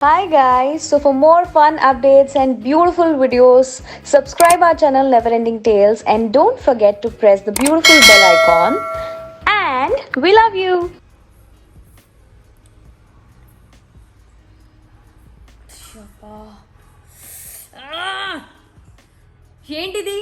Hi guys, so for more fun updates and beautiful videos, subscribe our channel Neverending Tales and don't forget to press the beautiful bell icon. And we love you. ఏంటిది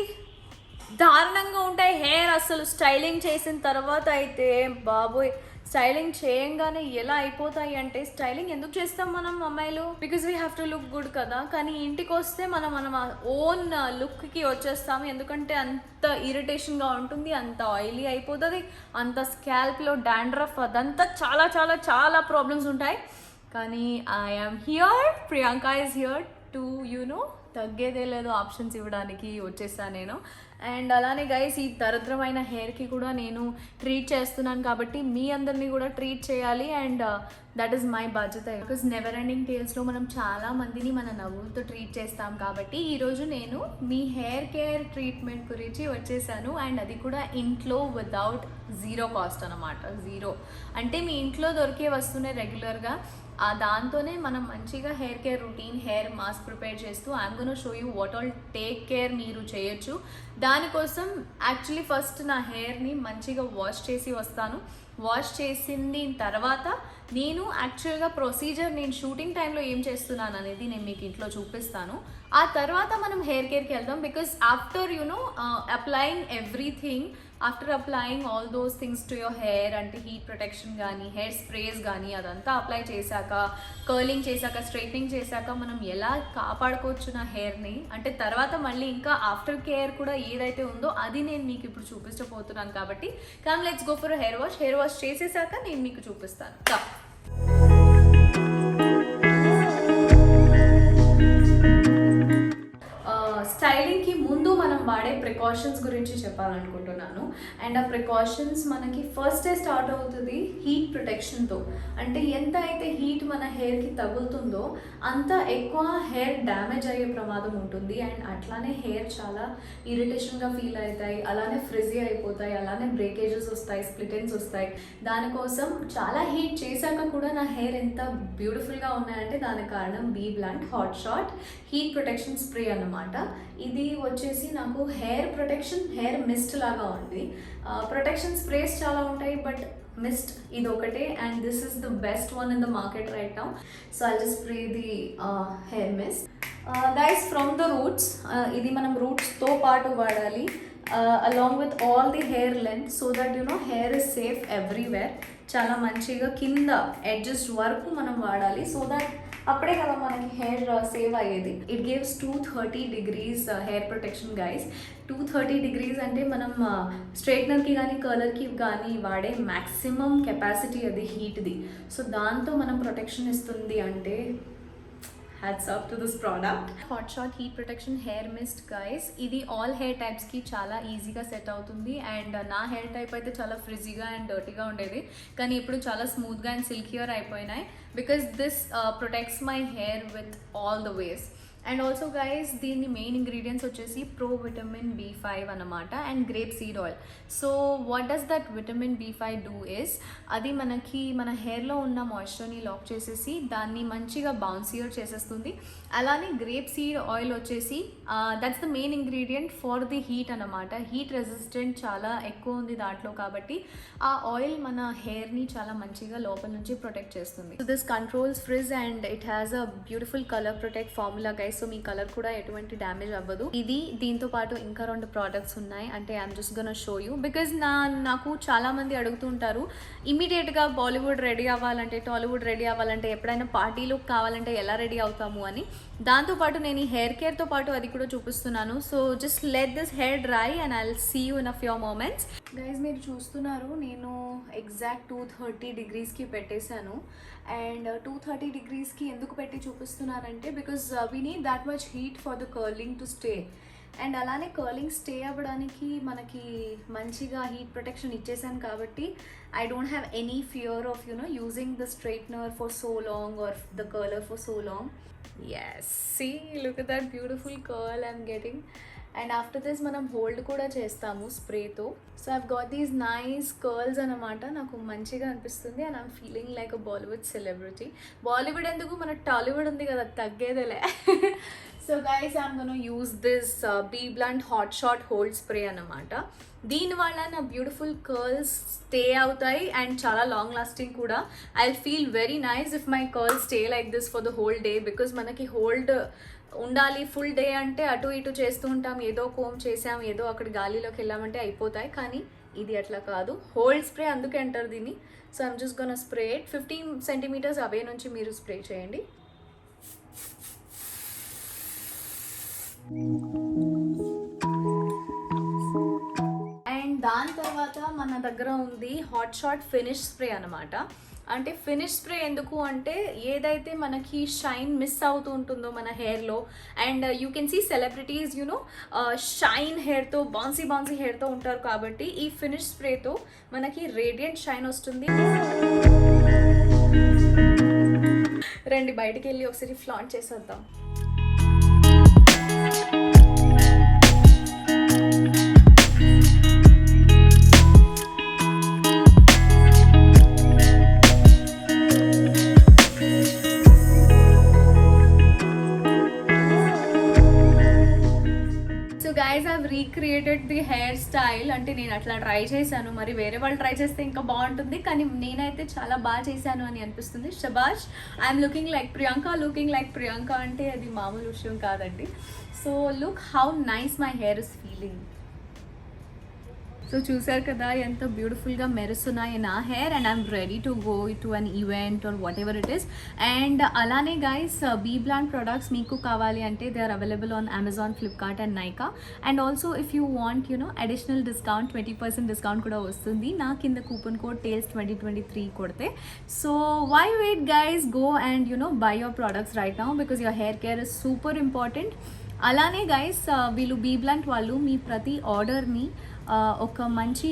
దారుణంగా ఉంటాయి hair అసలు styling చేసిన తర్వాత అయితే బాబోయ్ styling చేయంగానే ఎలా అయిపోతాయి అంటే స్టైలింగ్ ఎందుకు చేస్తాం మనం అమ్మాయిలు because we have to look good కదా కానీ ఇంటికి వస్తే మనం ఓన్ లుక్కి వచ్చేస్తాము ఎందుకంటే అంత ఇరిటేషన్గా ఉంటుంది అంత ఆయిలీ అయిపోతుంది అంత స్కాల్ప్లో డాండ్రఫ్ అదంతా చాలా చాలా చాలా ప్రాబ్లమ్స్ ఉంటాయి కానీ I'm here Priyanka is here to తగ్గేదే లేదు ఆప్షన్స్ ఇవ్వడానికి వచ్చేసాను నేను అండ్ అలానే గైస్ ఈ దరిద్రమైన హెయిర్కి కూడా నేను ట్రీట్ చేస్తున్నాను కాబట్టి మీ అందరినీ కూడా ట్రీట్ చేయాలి అండ్ దట్ ఈస్ మై బాధ్యత బికాస్ నెవర్ ఎండింగ్ టేల్స్లో మనం చాలా మందిని మన నవ్వులతో ట్రీట్ చేస్తాం కాబట్టి ఈరోజు నేను మీ హెయిర్ కేర్ ట్రీట్మెంట్ గురించి వచ్చేసాను అండ్ అది కూడా ఇంట్లో వితౌట్ జీరో కాస్ట్ అనమాట జీరో అంటే మీ ఇంట్లో దొరికే వస్తూనే రెగ్యులర్గా దాంతోనే మనం మంచిగా hair care routine hair mask prepare చేస్తూ I'm gonna show you what all take care మీరు చేయొచ్చు దానికోసం యాక్చువల్లీ ఫస్ట్ నా హెయిర్ని మంచిగా వాష్ చేసి వస్తాను వాష్ చేసింది తర్వాత నేను యాక్చువల్గా ప్రొసీజర్ నేను షూటింగ్ టైంలో ఏం చేస్తున్నాను అనేది నేను మీకు ఇంట్లో చూపిస్తాను ఆ తర్వాత మనం హెయిర్ కేర్కి వెళ్దాం because after applying everything after applying all those things to your hair అంటే హీట్ ప్రొటెక్షన్ కానీ హెయిర్ స్ప్రేస్ కానీ అదంతా అప్లై చేశాక కర్లింగ్ చేశాక స్ట్రైట్నింగ్ చేశాక మనం ఎలా కాపాడుకోవచ్చు నా హెయిర్ని అంటే తర్వాత మళ్ళీ ఇంకా ఆఫ్టర్ కేర్ కూడా ఏదైతే ఉందో అది నేను మీకు ఇప్పుడు చూపించబోతున్నాను కాబట్టి come let's go for hair wash చేసేసాక నేను మీకు చూపిస్తాను స్టైలింగ్కి ముందు మనం వాడే ప్రికాషన్స్ గురించి చెప్పాలనుకుంటున్నాను అండ్ ఆ ప్రికాషన్స్ మనకి ఫస్టే స్టార్ట్ అవుతుంది హీట్ ప్రొటెక్షన్తో అంటే ఎంత అయితే హీట్ మన హెయిర్కి తగులుతుందో అంత ఎక్కువ హెయిర్ డ్యామేజ్ అయ్యే ప్రమాదం ఉంటుంది అండ్ అట్లానే హెయిర్ చాలా ఇరిటేషన్గా ఫీల్ అవుతాయి అలానే ఫ్రిజీ అయిపోతాయి అలానే బ్రేకేజెస్ వస్తాయి స్ప్లిటెన్స్ వస్తాయి దానికోసం చాలా హీట్ చేశాక కూడా నా హెయిర్ ఎంత బ్యూటిఫుల్గా ఉన్నాయంటే దానికి కారణం B blunt hot shot heat protection spray అన్నమాట ఇది వచ్చేసి నాకు హెయిర్ ప్రొటెక్షన్ హెయిర్ మిస్ట్ లాగా ఉంది ప్రొటెక్షన్ స్ప్రేస్ చాలా ఉంటాయి బట్ మిస్ట్ ఇది ఒకటే and this is the best one in the market right now so I just spray the hair mist guys from the roots ఇది మనం రూట్స్తో పాటు వాడాలి along with all the hair length so that hair is safe everywhere చాలా మంచిగా కింద edges వరకు మనం వాడాలి సో దట్ అప్పుడే కదా మనకి హెయిర్ సేవ్ అయ్యేది it gives 230 degrees hair protection guys 230 degrees అంటే మనం స్ట్రైట్నర్కి కానీ కలర్కి కానీ వాడే మ్యాక్సిమం కెపాసిటీ అది హీట్ది సో దాంతో మనం ప్రొటెక్షన్ ఇస్తుంది అంటే hats off to this product hot shot heat protection hair mist guys ఇది ఆల్ హెయిర్ టైప్స్కి చాలా ఈజీగా సెట్ అవుతుంది అండ్ నా హెయిర్ టైప్ అయితే చాలా ఫ్రిజీగా అండ్ డర్టీగా ఉండేది కానీ ఇప్పుడు చాలా స్మూత్గా అండ్ సిల్కియర్ అయిపోయినాయి because this protects my hair with all the ways and also guys దీని మెయిన్ ఇంగ్రీడియంట్స్ వచ్చేసి ప్రో విటమిన్ B5 అన్నమాట and grape seed oil so what does that vitamin B5 do is అది మనకి మన హెయిర్లో ఉన్న మాయిశ్చర్ని లాక్ చేసేసి దాన్ని మంచిగా బౌన్సియర్ చేసేస్తుంది అలానే గ్రేప్ సీడ్ ఆయిల్ వచ్చేసి that's the main ingredient for the heat అన్నమాట హీట్ రెసిస్టెంట్ చాలా ఎక్కువ ఉంది దాంట్లో కాబట్టి ఆ ఆయిల్ మన హెయిర్ని చాలా మంచిగా లోపల నుంచి ప్రొటెక్ట్ చేస్తుంది so this controls fridge and it has a beautiful colour protect formula guys so me colour కూడా ఎటువంటి డ్యామేజ్ అవ్వదు ఇది దీంతో పాటు ఇంకా 2 ప్రోడక్ట్స్ ఉన్నాయి అంటే I'm just gonna show you because నాకు చాలా మంది అడుగుతుంటారు ఇమీడియట్గా బాలీవుడ్ రెడీ అవ్వాలంటే టాలీవుడ్ రెడీ అవ్వాలంటే ఎప్పుడైనా పార్టీలు కావాలంటే ఎలా రెడీ అవుతాము అని దాంతోపాటు నేను ఈ హెయిర్ కేర్తో పాటు అది కూడా చూపిస్తున్నాను so just let this hair dry and I will see you in a few moments guys మీరు చూస్తున్నారు నేను ఎగ్జాక్ట్ 230 degreesకి పెట్టేశాను అండ్ 230 degreesకి ఎందుకు పెట్టి చూపిస్తున్నారంటే because we need that much heat for the curling to stay and అలానే కర్లింగ్ స్టే అవ్వడానికి మనకి మంచిగా హీట్ ప్రొటెక్షన్ ఇచ్చేసాను కాబట్టి I don't have any fear of using the straightener for so long or the curler for so long yes see look at that beautiful curl I'm getting and after this మనం hold కూడా చేస్తాము స్ప్రేతో. So I've got these nice curls అనమాట. నాకు మంచిగా అనిపిస్తుంది and I'm feeling like a Bollywood celebrity. Bollywood ఎందుకు, మన టాలీవుడ్ ఉంది కదా, తగ్గేదేలే. So guys I'm gonna use this B blunt hot shot hold spray అనమాట. దీనివల్ల నా బ్యూటిఫుల్ కర్ల్స్ స్టే అవుతాయి అండ్ చాలా లాంగ్ లాస్టింగ్ కూడా. I feel very nice if my curls stay like this for the whole day, because మనకి hold ఉండాలి full day అంటే అటు ఇటు చేస్తూ ఉంటాం, ఏదో కోమ్ చేసాం, ఏదో అక్కడ గాలిలోకి వెళ్ళామంటే అయిపోతాయి. కానీ ఇది అట్లా కాదు, హోల్డ్ స్ప్రే అందుకే అంటారు దీన్ని. So I'm just gonna spray it 15 centimetres away నుంచి మీరు స్ప్రే చేయండి. అండ్ దాని తర్వాత మన దగ్గర ఉంది హాట్ షాట్ ఫినిష్ స్ప్రే అనమాట. అంటే ఫినిష్ స్ప్రే ఎందుకు అంటే ఏదైతే మనకి షైన్ మిస్ అవుతూ ఉంటుందో మన హెయిర్లో, and you can see celebrities you know shine హెయిర్తో, బౌన్సీ హెయిర్తో ఉంటారు. కాబట్టి ఈ ఫినిష్ స్ప్రేతో మనకి రేడియంట్ షైన్ వస్తుంది. రండి బయటికి వెళ్ళి ఒకసారి ఫ్లాంట్ చేసేద్దాం. Recreated the hair style. అంటే నేను అట్లా ట్రై చేశాను, మరి వేరే వాళ్ళు ట్రై చేస్తే ఇంకా బాగుంటుంది, కానీ నేనైతే చాలా బాగా చేశాను అని అనిపిస్తుంది. శబాష్, ఐఎమ్ లుకింగ్ లైక్ ప్రియాంక అంటే అది మామూలు విషయం కాదండి. So look how nice my hair is feeling. So చూసారు కదా ఎంత బ్యూటిఫుల్గా మెరుస్తున్నాయి నా hair, and I'm ready to go to an event or whatever it is. And అలానే గైస్ బీ బ్లాండ్ ప్రొడక్ట్స్ మీకు కావాలి అంటే they are available on Amazon, Flipkart and Nykaa. And also if you want additional discount 20% discount కూడా వస్తుంది నా కింద coupon code TALES2023 కొడితే. So why wait guys, go and buy your products right now because your hair care is super important. అలానే guys వీళ్ళు be blonde వాళ్ళు మీ ప్రతి ఆర్డర్ని ఒక మంచి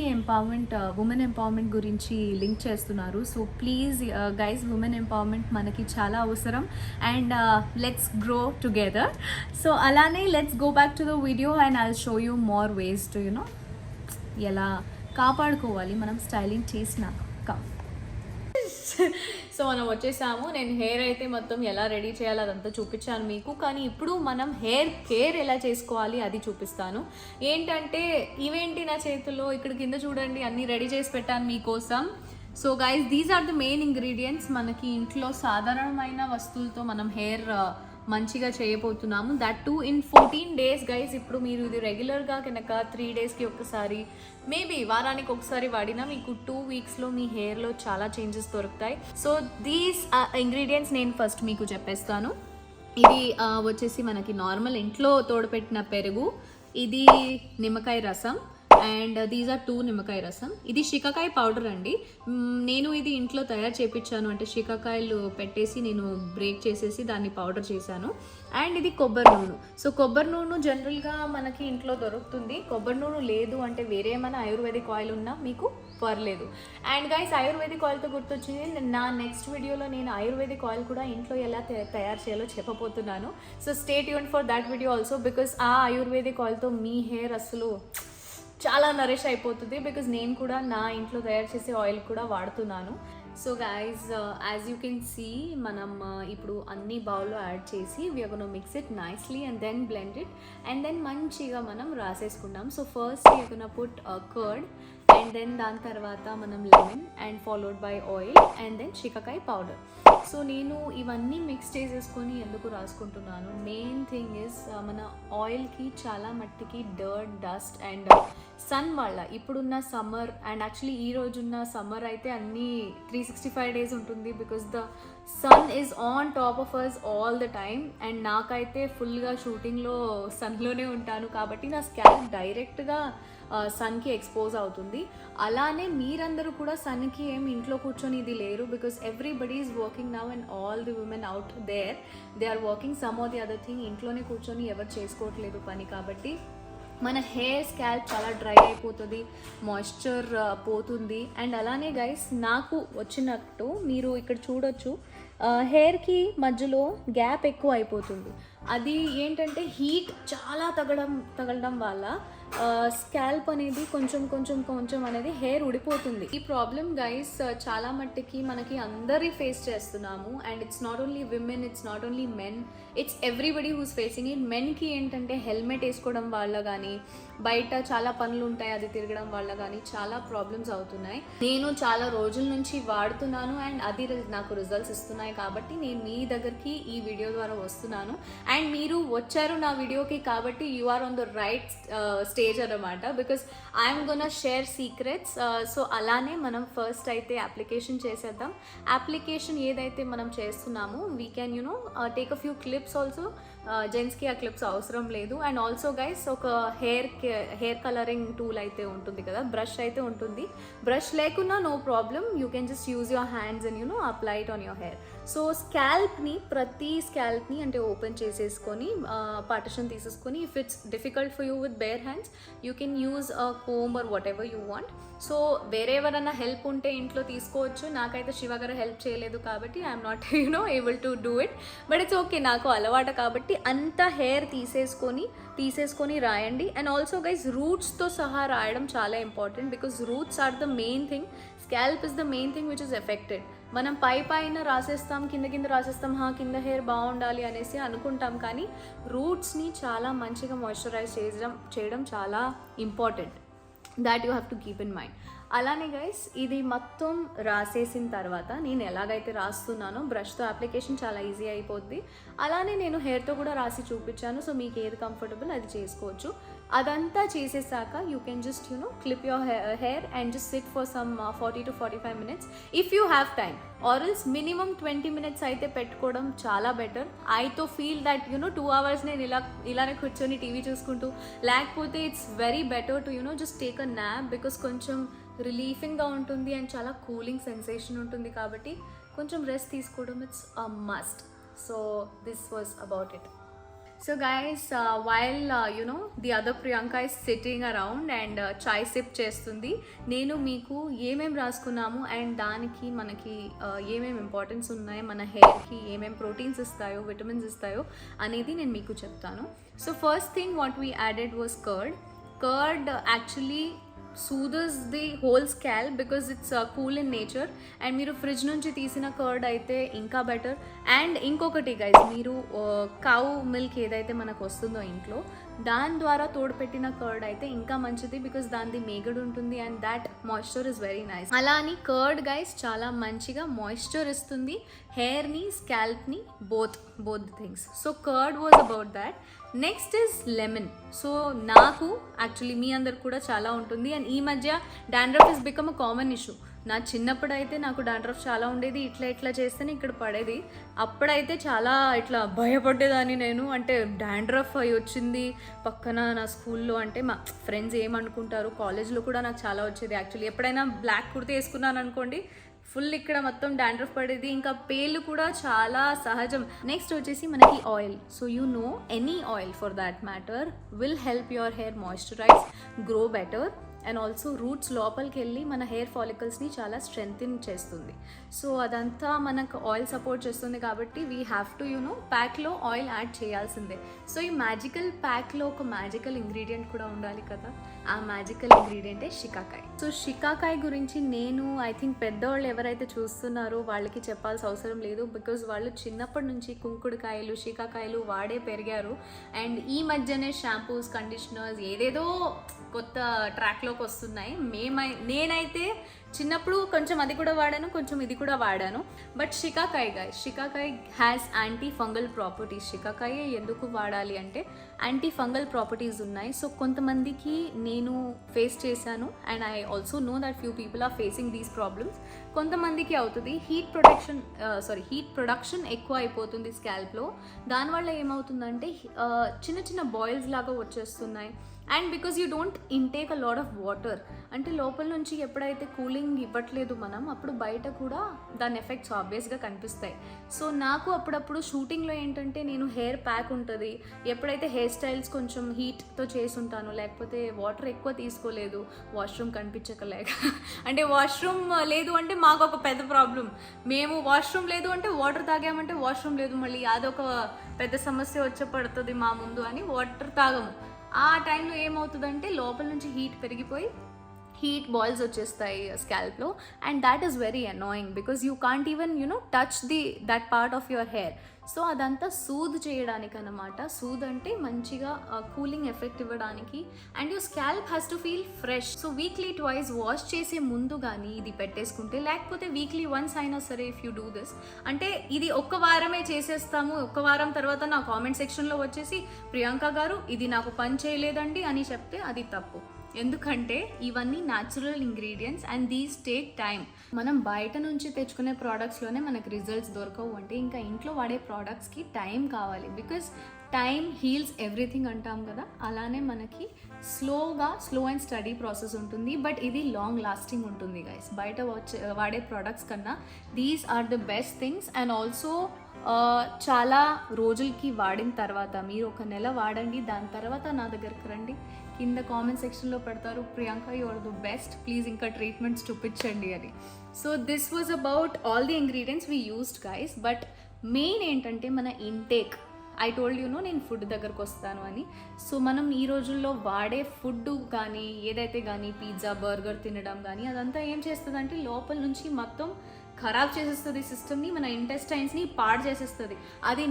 ఉమెన్ ఎంపవర్మెంట్ గురించి లింక్ చేస్తున్నారు. So please guys, women empowerment మనకి చాలా అవసరం and let's grow together. So అలానే let's go back to the video and I'll show you more ways to ఎలా కాపాడుకోవాలి మనం స్టైలింగ్ చేసినాక. సో మనం వచ్చేసాము. నేను హెయిర్ అయితే మొత్తం ఎలా రెడీ చేయాలో అదంతా చూపించాను మీకు, కానీ ఇప్పుడు మనం హెయిర్ కేర్ ఎలా చేసుకోవాలి అది చూపిస్తాను. ఏంటంటే ఇవేంటి నా చేతుల్లో, ఇక్కడ కింద చూడండి అన్నీ రెడీ చేసి పెట్టాను మీకోసం. So guys, these are the main ingredients. మనకి ఇంట్లో సాధారణమైన వస్తువులతో మనం హెయిర్ మంచిగా చేయబోతున్నాము. That too in 14 days guys. ఇప్పుడు మీరు ఇది రెగ్యులర్గా కనుక 3 daysకి ఒకసారి, మేబీ వారానికి ఒకసారి వాడినా మీకు 2 weeksలో మీ హెయిర్లో చాలా చేంజెస్ దొరుకుతాయి. సో దీస్ ఇంగ్రీడియంట్స్ నేను ఫస్ట్ మీకు చెప్పేస్తాను. ఇది వచ్చేసి మనకి నార్మల్ ఇంట్లో తోడుపెట్టిన పెరుగు, ఇది నిమ్మకాయ రసం, అండ్ దీస్ ఆర్ 2 నిమ్మకాయ రసం. ఇది శికాకాయ పౌడర్ అండి. నేను ఇది ఇంట్లో తయారు చేయించాను, అంటే శికాకాయలు పెట్టేసి నేను బ్రేక్ చేసేసి దాన్ని పౌడర్ చేశాను. అండ్ ఇది కొబ్బరి నూనె. సో కొబ్బరి నూనె జనరల్గా మనకి ఇంట్లో దొరుకుతుంది. కొబ్బరి నూనె లేదు అంటే వేరే ఏమైనా ఆయుర్వేదిక్ ఆయిల్ ఉన్నా మీకు పర్లేదు. అండ్ గైస్, ఆయుర్వేదిక్ ఆయిల్తో గుర్తొచ్చింది, నా నెక్స్ట్ వీడియోలో నేను ఆయుర్వేదిక్ ఆయిల్ కూడా ఇంట్లో ఎలా తయారు చేయాలో చెప్పబోతున్నాను. So stay tuned for that video also, because ఆ ఆయుర్వేదిక్ ఆయిల్తో మీ హెయిర్ అసలు చాలా నరిష్ అయిపోతుంది. బికాజ్ నేను కూడా నా ఇంట్లో తయారు చేసే ఆయిల్ కూడా వాడుతున్నాను. So guys, as you can see, మనం ఇప్పుడు అన్ని బౌల్లో యాడ్ చేసి we are gonna mix it nicely and then blend it and then మంచిగా మనం రాసేసుకుంటాం. So first we are gonna put curd and then దాని తర్వాత మనం lemon and followed by oil and then shikakai powder. So నేను ఇవన్నీ mix చేసేసుకొని ఎందుకు రాసుకుంటున్నాను, మెయిన్ థింగ్ ఇస్ మన ఆయిల్కి చాలా మట్టికి డస్ట్ అండ్ సన్ వల్ల ఇప్పుడున్న సమ్మర్, అండ్ యాక్చువల్లీ ఈ రోజున్న సమ్మర్ అయితే అన్నీ 365 days ఉంటుంది, because the sun is on top of us all the time. And నాకైతే ఫుల్గా షూటింగ్లో సన్లోనే ఉంటాను కాబట్టి నా స్కాల్ప్ డైరెక్ట్గా సన్కి ఎక్స్పోజ్ అవుతుంది. అలానే మీరందరూ కూడా సన్కి ఏమి ఇంట్లో కూర్చొని ఇది లేరు, because everybody is working now and all the women out there they are working some or the other thing. ఇంట్లోనే కూర్చొని ఎవరు చేసుకోవట్లేదు పని, కాబట్టి మన హెయిర్ స్కాల్ప్ చాలా డ్రై అయిపోతుంది, మాయిశ్చర్ పోతుంది. అండ్ అలానే గైస్ నాకు వచ్చినట్టు మీరు ఇక్కడ చూడొచ్చు, హెయిర్కి మధ్యలో గ్యాప్ ఎక్కువ అయిపోతుంది. అది ఏంటంటే హీట్ చాలా తగలడం వల్ల స్కాల్ప్ అనేది కొంచెం అనేది హెయిర్ ఉడిపోతుంది. ఈ ప్రాబ్లమ్ గైస్ చాలా మట్టికి మనకి అందరి ఫేస్ చేస్తున్నాము. And it's not only women, it's not only men, it's everybody who's facing it. మెన్కి ఏంటంటే హెల్మెట్ వేసుకోవడం వల్ల కానీ, బయట చాలా పనులు ఉంటాయి అది తిరగడం వల్ల కానీ చాలా ప్రాబ్లమ్స్ అవుతున్నాయి. నేను చాలా రోజుల నుంచి వాడుతున్నాను అండ్ అది నాకు రిజల్ట్స్ ఇస్తున్నాయి. కాబట్టి నేను మీ దగ్గరికి ఈ వీడియో ద్వారా వస్తున్నాను. అండ్ మీరు వచ్చారు నా వీడియోకి కాబట్టి you are on the right stage అన్నమాట, because I'm gonna share secrets. So అలానే మనం ఫస్ట్ అయితే అప్లికేషన్ చేసేద్దాం. అప్లికేషన్ ఏదైతే మనం చేస్తున్నామో we can take a few clips also. జెంట్స్కి ఆ క్లిప్స్ అవసరం లేదు. అండ్ ఆల్సో గైస్ ఒక హెయిర్ కలరింగ్ టూల్ అయితే ఉంటుంది కదా, బ్రష్ అయితే ఉంటుంది. బ్రష్ లేకున్నా no problem, you can just use your hands and apply it on your hair. So ప్రతి స్కాల్ప్ని అంటే ఓపెన్ చేసేసుకొని పార్టిషన్ తీసేసుకొని, if it's difficult for you with bare hands you can use a comb or whatever you want. So వేరే ఎవరైనా help ఉంటే ఇంట్లో తీసుకోవచ్చు. నాకైతే శివ గారు హెల్ప్ చేయలేదు కాబట్టి I'm not able to do it. But it's okay, నాకు అలవాటు కాబట్టి అంత హెయిర్ తీసేసుకొని రాయండి. అండ్ ఆల్సో గైస్ రూట్స్తో సహా రాయడం చాలా important, because roots are the main thing. Scalp is the main thing which is affected. మనం పైన రాసేస్తాం, కింద రాసేస్తాం, కింద హెయిర్ బాగుండాలి అనేసి అనుకుంటాం, కానీ రూట్స్ని చాలా మంచిగా మాయిశ్చరైజ్ చేయడం చాలా important. That you have to keep in mind. అలానే గైస్ ఇది మొత్తం రాసేసిన తర్వాత నేను ఎలాగైతే రాస్తున్నానో బ్రష్తో అప్లికేషన్ చాలా ఈజీ అయిపోద్ది. అలానే నేను హెయిర్తో కూడా రాసి చూపించాను. సో మీకు ఏది కంఫర్టబుల్ అది చేసుకోవచ్చు. అదంతా చేసేసాక you can just clip your hair and just sit for some 40 to 45 minutes if you have time. Or else minimum 20 minutes అయితే పెట్టుకోవడం చాలా బెటర్. ఐతో ఫీల్ దట్ 2 hours నేను ఇలానే కూర్చొని టీవీ చూసుకుంటూ, లేకపోతే it's very better to just take a nap, because కొంచెం రిలీఫింగ్గా ఉంటుంది అండ్ చాలా కూలింగ్ సెన్సేషన్ ఉంటుంది. కాబట్టి కొంచెం రెస్ట్ తీసుకోవడం it's a must. So this was about it. So guys, while the other Priyanka is sitting around and chai sip చేస్తుంది, నేను మీకు ఏమేం రాసుకున్నాము అండ్ దానికి మనకి ఏమేమి ఇంపార్టెన్స్ ఉన్నాయి, మన హెయిర్కి ఏమేమి ప్రోటీన్స్ ఇస్తాయో, విటమిన్స్ ఇస్తాయో అనేది నేను మీకు చెప్తాను. So first thing what we added was curd actually soothes the whole scalp because it's cool in nature. and మీరు ఫ్రిడ్జ్ నుంచి తీసిన కర్డ్ అయితే ఇంకా బెటర్. అండ్ ఇంకొకటి గైస్, మీరు కౌ మిల్క్ ఏదైతే మనకు వస్తుందో ఇంట్లో, దాని ద్వారా తోడుపెట్టిన కర్డ్ అయితే ఇంకా మంచిది, బికాస్ దానిది మేగడ్ ఉంటుంది and that moisture is very nice. అలా అని కర్డ్ గైస్ చాలా మంచిగా మాయిశ్చర్ ఇస్తుంది హెయిర్ని, స్కాల్ప్ని, both things. So curd was about that. Next is lemon. So నాకు యాక్చువల్లీ మీ అందరికి కూడా చాలా ఉంటుంది అండ్ ఈ మధ్య dandruff is become a common issue. నా చిన్నప్పుడు అయితే నాకు డాండ్రఫ్ చాలా ఉండేది, ఇట్లా చేస్తేనే ఇక్కడ పడేది. అప్పుడైతే చాలా ఇట్లా భయపడేదాన్ని నేను, అంటే డాండ్రఫ్ అయి వచ్చింది పక్కన నా స్కూల్లో, అంటే మా ఫ్రెండ్స్ ఏమనుకుంటారు. కాలేజ్లో కూడా నాకు చాలా వచ్చేది. యాక్చువల్లీ ఎప్పుడైనా బ్లాక్ కుర్తి వేసుకున్నాను అనుకోండి, ఫుల్ ఇక్కడ మొత్తం డాండ్రఫ్ పడేది. ఇంకా పేర్లు కూడా చాలా సహజం. నెక్స్ట్ వచ్చేసి మనకి oil. So any oil for that matter will help your hair moisturise, grow better. And also roots లోపలికి వెళ్ళి మన హెయిర్ ఫాలికల్స్ని చాలా స్ట్రెంగ్తెన్ చేస్తుంది. సో అదంతా మనకు ఆయిల్ సపోర్ట్ చేస్తుంది కాబట్టి వీ హ్యావ్ టు ప్యాక్లో ఆయిల్ యాడ్ చేయాల్సిందే. సో ఈ మ్యాజికల్ ప్యాక్లో ఒక మ్యాజికల్ ఇంగ్రీడియంట్ కూడా ఉండాలి కదా, ఆ మ్యాజికల్ ఇంగ్రీడియంటే షికాకాయ్. సో షికాకాయ్ గురించి నేను ఐ థింక్ పెద్దవాళ్ళు ఎవరైతే చూస్తున్నారో వాళ్ళకి చెప్పాల్సిన అవసరం లేదు, బికాజ్ వాళ్ళు చిన్నప్పటి నుంచి కుంకుడుకాయలు, షికాకాయలు వాడే పెరిగారు. అండ్ ఈ మధ్యనే షాంపూస్, కండిషనర్స్ ఏదేదో కొత్త ట్రాక్లోకి వస్తున్నాయి. నేనైతే చిన్నప్పుడు కొంచెం అది కూడా వాడాను, కొంచెం ఇది కూడా వాడాను. But shikakai has anti fungal properties. Shikakai ఎందుకు వాడాలి అంటే యాంటీ ఫంగల్ ప్రాపర్టీస్ ఉన్నాయి. సో కొంతమందికి నేను ఫేస్ చేశాను and I also know that few people are facing these problems. కొంతమందికి అవుతుంది హీట్ ప్రొడక్షన్ ఎక్కువ అయిపోతుంది స్కాల్ప్లో. దానివల్ల ఏమవుతుందంటే చిన్న బాయిల్స్ లాగా వచ్చేస్తున్నాయి. And because you don't intake a lot of water, అంటే లోపల నుంచి ఎప్పుడైతే కూలింగ్ ఇవ్వట్లేదు మనం, అప్పుడు బయట కూడా దాని ఎఫెక్ట్స్ ఆబ్వియస్గా కనిపిస్తాయి. సో నాకు అప్పుడప్పుడు షూటింగ్లో ఏంటంటే నేను హెయిర్ ప్యాక్ ఉంటుంది, ఎప్పుడైతే హెయిర్ స్టైల్స్ కొంచెం హీట్తో చేసి ఉంటాను, లేకపోతే వాటర్ ఎక్కువ తీసుకోలేదు, వాష్రూమ్ కనిపించకలేక అంటే వాష్రూమ్ లేదు అంటే మాకు ఒక పెద్ద ప్రాబ్లం. మేము వాష్రూమ్ లేదు అంటే వాటర్ తాగామంటే వాష్రూమ్ లేదు, మళ్ళీ అదొక పెద్ద సమస్య వచ్చే పడుతుంది మా ముందు అని వాటర్ తాగము. ఆ టైంలో ఏమవుతుందంటే లోపల నుంచి హీట్ పెరిగిపోయి హీట్ బాయిల్స్ వచ్చేస్తాయి స్కాల్ప్లో, and that is very annoying because you can't even touch that part of your hair. So అదంతా సూద్ చేయడానికి అనమాట. సూద్ అంటే మంచిగా కూలింగ్ ఎఫెక్ట్ ఇవ్వడానికి, and your scalp has to feel fresh. So weekly twice wash చేసే ముందు కానీ ఇది పెట్టేసుకుంటే, లేకపోతే వీక్లీ వన్స్ అయినా సరే ఇఫ్ యూ డూ దిస్, అంటే ఇది ఒక్క వారమే చేసేస్తాము, ఒక్క వారం తర్వాత నా కామెంట్ సెక్షన్లో వచ్చేసి ప్రియాంక గారు ఇది నాకు పని చేయలేదండి అని చెప్తే అది తప్పు. ఎందుకంటే ఇవన్నీ natural ingredients and these take time. మనం బయట నుంచి తెచ్చుకునే ప్రోడక్ట్స్లోనే మనకు రిజల్ట్స్ దొరకవు అంటే ఇంకా ఇంట్లో వాడే ప్రోడక్ట్స్కి టైం కావాలి. బికాస్ టైం హీల్స్ ఎవ్రీథింగ్ అంటాం కదా, అలానే మనకి స్లో అండ్ స్టడీ ప్రాసెస్ ఉంటుంది. బట్ ఇది లాంగ్ లాస్టింగ్ ఉంటుంది గైస్. బయట వాడే ప్రోడక్ట్స్ కన్నా these are the best things. And also చాలా రోజులకి వాడిన తర్వాత మీరు ఒక నెల వాడండి, దాని తర్వాత నా దగ్గరకు రండి, కింద కామెంట్ సెక్షన్లో పెడతారు Priyanka you are the best, please ఇంకా ట్రీట్మెంట్స్ చూపించండి అని. So this was about all the ingredients we used guys. But main ఏంటంటే మన ఇంటేక్. ఐ టోల్డ్ నేను ఫుడ్ దగ్గరకు వస్తాను అని. సో మనం ఈ రోజుల్లో వాడే ఫుడ్ కానీ ఏదైతే కానీ పిజ్జా బర్గర్ తినడం కానీ అదంతా ఏం చేస్తుంది అంటే లోపల నుంచి మొత్తం ఖరాబ్ చేసేస్తుంది సిస్టమ్ని, మన ఇంటెస్టైన్స్ని పాడు చేసేస్తుంది. అది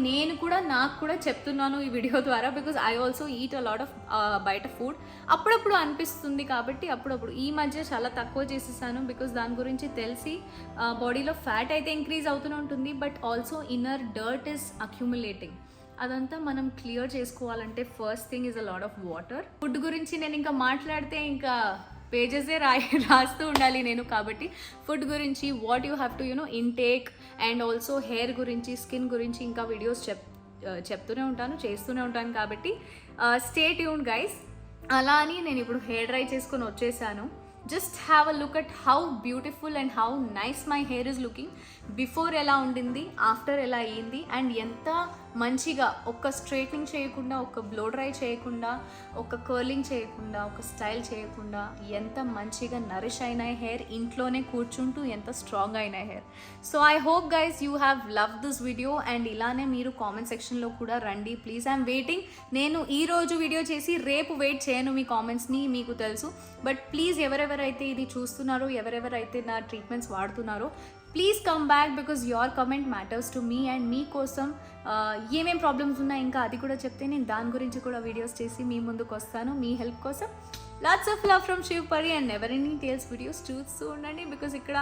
నాకు కూడా చెప్తున్నాను ఈ వీడియో ద్వారా, because I also eat a lot of బయట ఫుడ్. అప్పుడప్పుడు అనిపిస్తుంది కాబట్టి అప్పుడప్పుడు. ఈ మధ్య చాలా తక్కువ చేసేసాను బికాజ్ దాని గురించి తెలిసి బాడీలో ఫ్యాట్ అయితే ఇంక్రీజ్ అవుతూనే ఉంటుంది, but also inner dirt is accumulating. అదంతా మనం క్లియర్ చేసుకోవాలంటే first thing is a lot of water. Food గురించి నేను ఇంకా మాట్లాడితే ఇంకా పేజెసే రాస్తూ ఉండాలి నేను. కాబట్టి ఫుడ్ గురించి what you have to intake, and also hair గురించి, స్కిన్ గురించి ఇంకా వీడియోస్ చెప్తూనే ఉంటాను, చేస్తూనే ఉంటాను. కాబట్టి స్టే ట్యూన్డ్ గైస్. అలా అని నేను ఇప్పుడు హెయిర్ డ్రై చేసుకొని వచ్చేసాను. Just have a look at how beautiful and how nice my hair is looking. Before ఎలా ఉండింది, ఆఫ్టర్ ఎలా అయ్యింది, అండ్ ఎంత మంచిగా ఒక స్ట్రైట్నింగ్ చేయకుండా, ఒక బ్లో డ్రై చేయకుండా, ఒక కర్లింగ్ చేయకుండా, ఒక స్టైల్ చేయకుండా ఎంత మంచిగా నరిష్ అయిన హెయిర్, ఇంట్లోనే కూర్చుంటూ ఎంత స్ట్రాంగ్ అయిన hair. So I hope guys you have love this video, and ఇలానే మీరు కామెంట్ సెక్షన్లో కూడా రండి ప్లీజ్. I'm waiting. నేను ఈరోజు వీడియో చేసి రేపు వెయిట్ చేయను మీ కామెంట్స్ని, మీకు తెలుసు. బట్ ప్లీజ్ ఎవరెవరైతే ఇది చూస్తున్నారో, ఎవరెవరైతే నా ట్రీట్మెంట్స్ వాడుతున్నారో, please come back because your comment matters to me. And మీకోసం ఏమేం ప్రాబ్లమ్స్ ఉన్నాయి ఇంకా అది కూడా చెప్తే నేను దాని గురించి కూడా వీడియోస్ చేసి మీ ముందుకు వస్తాను మీ హెల్ప్ కోసం. Lots of love from Shivapari and never ending tales videos చూస్తూ ఉండండి బికాజ్ ఇక్కడ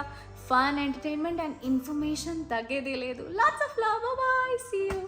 ఫన్, ఎంటర్టైన్మెంట్ అండ్ ఇన్ఫర్మేషన్ తగ్గేదే లేదు. Lots of love, bye, see you.